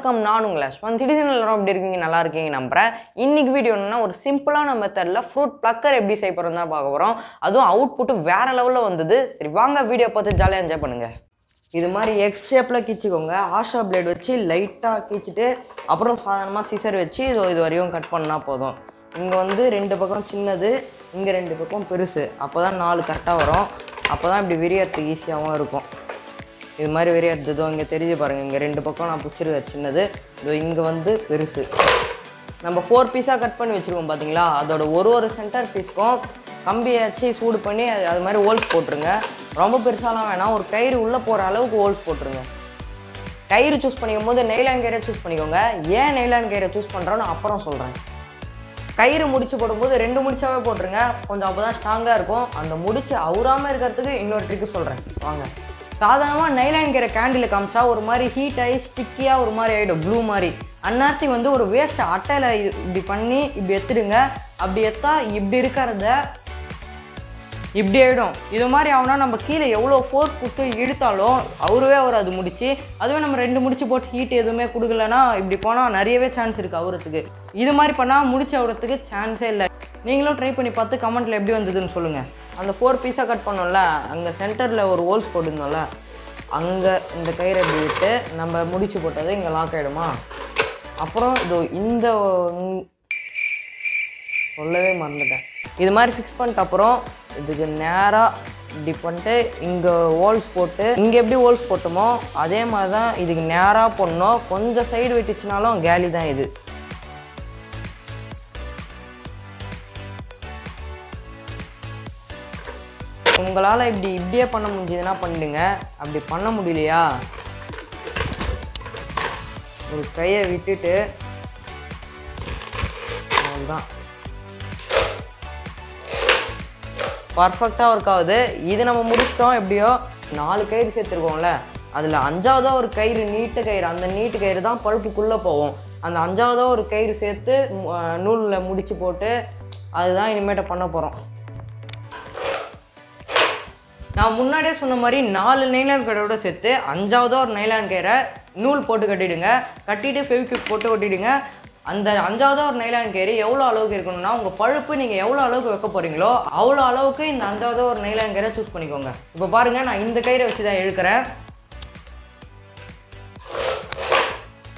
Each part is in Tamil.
வணக்கம், நான் உங்கள் அஸ்வந்த். CTSON எல்லாரும் எப்படி இருக்கீங்க? நல்லா இருக்கீங்க நம்புறேன். இன்னைக்கு வீடியோ என்னன்னா ஒரு சிம்பிளான மெத்தடில் ஃப்ரூட் ப்ளக்கர் எப்படி செய்ய போகிறோம் தான் பார்க்க போகிறோம். அதுவும் அவுட்புட்டு வேற லெவலில் வந்தது. சரி வாங்க வீடியோ பார்த்து ஜாலியாக என்ஜாய் பண்ணுங்க. இது மாதிரி எக்ஸ் ஷேப்பில் கீச்சிக்கோங்க. ஆஷா பிளேட் வச்சு லைட்டாக கீச்சிட்டு அப்புறம் சாதாரணமாக சிசர் வச்சு இது வரையும் கட் பண்ணால் போதும். இங்கே வந்து 2 பக்கம் சின்னது, இங்கே 2 பக்கம் பெருசு. அப்போ தான் 4 கரெக்டாக வரும். அப்போ தான் இப்படி விரியறதுக்கு ஈஸியாகவும் இருக்கும். இது மாதிரி விரியறதோ இங்கே தெரிஞ்சு பாருங்கள். இங்கே 2 பக்கம் நான் பிடிச்சிருக்கேன் சின்னது, இதோ இங்கே வந்து பெருசு. நம்ம 4 பீஸாக கட் பண்ணி வச்சுருக்கோம் பார்த்தீங்களா, அதோட ஒரு சென்டர் பீஸ்க்கும் கம்பியை வச்சு சூடு பண்ணி அது மாதிரி ஹோல்ஸ் போட்டுருங்க. ரொம்ப பெருசாலாம் வேணாம், ஒரு கயிறு உள்ளே போகிற அளவுக்கு ஹோல்ஸ் போட்டுருங்க. கயிறு சூஸ் பண்ணிக்கும் போது நெய்லான் கயிறை சூஸ் பண்ணிக்கோங்க. ஏன் நெய்லான் கயிறை சூஸ் பண்ணுறோன்னு அப்புறம் சொல்கிறேன். கயிறு முடிச்சு போடும்போது 2 முடிச்சாவே போட்டுருங்க, கொஞ்சம் அப்போ தான் ஸ்ட்ராங்காக இருக்கும். அந்த முடிச்சு அவுறாமல் இருக்கிறதுக்கு இன்னொரு ட்ரிக்கு சொல்கிறேன் வாங்க. சாதாரணமாக நைலான் கயிறை கேண்டில் காமிச்சா ஒரு மாதிரி ஹீட் ஆகி ஸ்டிக்கியாக ஒரு மாதிரி ஆகிடும், ப்ளூ மாதிரி. அந்நேரத்தி வந்து ஒரு வேஸ்ட்டை அட்டையில் இப்படி பண்ணி இப்படி எடுத்துடுங்க. அப்படி எடுத்தா இப்படி இருக்கிறத இப்படி ஆகிடும். இது மாதிரி ஆகுனா நம்ம கீழே எவ்வளோ ஃபோர்ஸ் கொடுத்து இழுத்தாலும் அவருவே அது முடிச்சு. அதுவே நம்ம 2 முடிச்சு போட்டு ஹீட் எதுவுமே கொடுக்கலன்னா இப்படி போனால் நிறையவே சான்ஸ் இருக்குது அவரத்துக்கு. இது மாதிரி பண்ணால் முடிச்சு அவரத்துக்கு சான்ஸே இல்லை. நீங்களும் ட்ரை பண்ணி பார்த்து கமெண்ட்டில் எப்படி வந்ததுன்னு சொல்லுங்கள். அந்த 4 பீஸாக கட் பண்ணோம்ல, அங்கே சென்டரில் ஒரு ஹோல்ஸ் போட்டுருந்தோம்ல, அங்கே இந்த கயிறை எப்படி விட்டு நம்ம முடிச்சு போட்டது இங்கே லாக் ஆகிடுமா. அப்புறம் இதோ இந்த சொல்லவே மறந்துட்டேன். இது மாதிரி ஃபிக்ஸ் பண்ணிட்டு அப்புறம் இதுக்கு நேராக இப்படி பண்ணிட்டு இங்கே ஹோல்ஸ் போட்டு இங்கே எப்படி ஹோல்ஸ் போட்டோமோ அதே மாதிரி தான் இதுக்கு நேராக போடணும். கொஞ்சம் சைடு விட்டுச்சுனாலும் கேலி தான் இது. உங்களால் இப்படியே பண்ண முடிஞ்சதுன்னா பண்ணிடுங்க. அப்படி பண்ண முடியலையா, ஒரு கையை விட்டுட்டு அவ்வளோதான், பர்ஃபெக்டாக ஒர்க் ஆகுது. இது நம்ம முடிச்சிட்டோம். எப்படியோ 4 கயிறு சேர்த்துருக்கோம்ல, அதில் 5ஆவதாக ஒரு கயிறு நீட்டு கயிறு, அந்த நீட்டு கயிறு தான் பழுப்புக்குள்ளே போகும். அந்த 5ஆவதாக ஒரு கயிறு சேர்த்து நூலில் முடிச்சு போட்டு அதுதான் இனிமேட்ட பண்ண போகிறோம். நான் முன்னாடியே சொன்ன மாதிரி 4 நைலான் கயிறோட சேர்த்து 5ஆவதாக ஒரு நைலான் கயிறை நூல் போட்டு கட்டிடுங்க. கட்டிட்டு ஃபெவிக்விக் போட்டு ஒட்டிடுங்க. அந்த 5ஆவதாக ஒரு நைலான் கயிறு எவ்வளோ அளவுக்கு இருக்கணும்னா, உங்கள் பழுப்பு நீங்கள் எவ்வளோ அளவுக்கு வைக்க போகிறீங்களோ அவ்வளோ அளவுக்கு இந்த 5ஆவதாக ஒரு நைலான் கயிறை சூஸ் பண்ணிக்கோங்க. இப்போ பாருங்கள், நான் இந்த கயிறை வச்சு தான் இழுக்கிறேன்.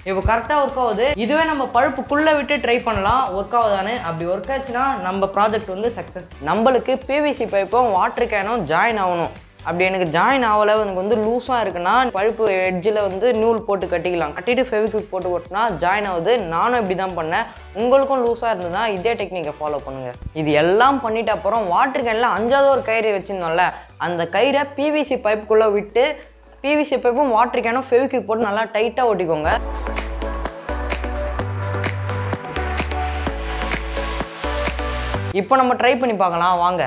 இப்போ கரெக்டாக ஒர்க் ஆகுது. இதுவே நம்ம பழுப்புக்குள்ளே விட்டு ட்ரை பண்ணலாம் ஒர்க் ஆகுதான்னு. அப்படி ஒர்க் ஆச்சுன்னா நம்ம ப்ராஜெக்ட் வந்து சக்ஸஸ். நம்மளுக்கு பிவிசி பைப்பும் வாட்டர் கேனும் ஜாயின் ஆகணும். அப்படி எனக்கு ஜாயின் ஆகலை, எனக்கு வந்து லூஸாக இருக்குன்னா பழுப்பு எட்ஜில் வந்து நூல் போட்டு கட்டிக்கலாம். கட்டிட்டு ஃபெவிக்விக் போட்டு போட்டுனா ஜாயின் ஆகுது. நானும் இப்படி தான் பண்ணேன். உங்களுக்கும் லூஸாக இருந்ததுன்னா இதே டெக்னிக்கை ஃபாலோ பண்ணுங்கள். இது எல்லாம் பண்ணிவிட்டு அப்புறம் வாட்டர் கேனில் 5ஆவது ஒரு கயிறு வச்சுருந்தோம்ல, அந்த கயிறை பிவிசி பைப்புக்குள்ளே விட்டு பிவிசி பைப்பும் வாட்டர் கேனும் ஃபெவிக்விக் போட்டு நல்லா டைட்டாக ஒட்டிக்கோங்க. இப்போ நம்ம ட்ரை பண்ணி பார்க்கலாம் வாங்க.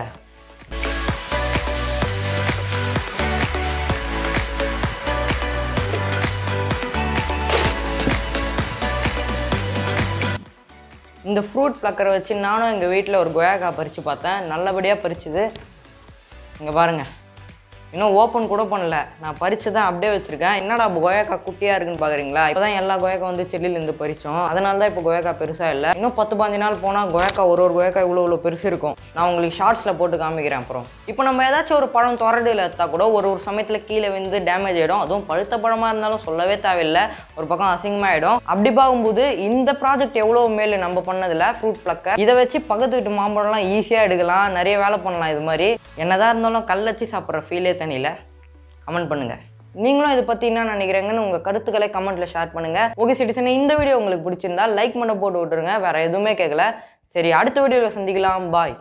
இந்த ஃப்ரூட் ப்ளக்கரை வச்சு நானும் எங்கள் வீட்டில் ஒரு கொய்யாக்கா பறித்து பார்த்தேன். நல்லபடியாக பறிச்சுது. இங்கே பாருங்கள், இன்னும் ஓப்பன் கூட பண்ணல. நான் பறித்து தான் அப்படியே வச்சுருக்கேன். என்னடா கொய்யாக்கா குட்டியாக இருக்குன்னு பார்க்குறீங்களா? இப்போ தான் எல்லா கொய்யாக்கா வந்து செடியிலேருந்து பறித்தோம். அதனால தான் இப்போ கொய்யாக்கா பெருசாக இல்லை. இன்னும் 10-15 நாள் போனால் கொய்யாக்கா ஒரு கொய்யாக்கா இவ்வளோ பெருசு இருக்கும். நான் உங்களுக்கு ஷார்ட்ஸில் போட்டு காமிக்கிறேன். அப்புறம் இப்போ நம்ம ஏதாச்சும் ஒரு பழம் தொடர்டில் எடுத்தால் கூட ஒரு சமயத்தில் கீழே வந்து டேமேஜ் ஆகிடும். அதுவும் பழுத்த பழமாக இருந்தாலும் சொல்லவே தேவையில்லை, ஒரு பக்கம் அசிங்கமாக ஆகிடும். அப்படி பார்க்கும்போது இந்த ப்ராஜெக்ட் எவ்வளோ மேல் நம்ம பண்ணதில் ஃப்ரூட் ப்ளக்கர். இதை வச்சு பக்கத்து வீட்டு மாம்பழம்லாம் ஈஸியாக எடுக்கலாம், நிறைய வேலை பண்ணலாம். இது மாதிரி என்னதான் இருந்தாலும் கல் வச்சு சாப்பிட்ற ஃபீலே தனியில். கமெண்ட் பண்ணுங்கள், நீங்களும் இதை பற்றி என்ன நினைக்கிறீங்கன்னு உங்கள் கருத்துக்களை கமெண்ட்டில் ஷேர் பண்ணுங்கள். ஓகே சிட்டிசன், இந்த வீடியோ உங்களுக்கு பிடிச்சிருந்தா லைக் பண்ண போட்டு விட்டுருங்க. வேறு எதுவுமே கேட்கல. சரி, அடுத்த வீடியோவில் சந்திக்கலாம். பாய்.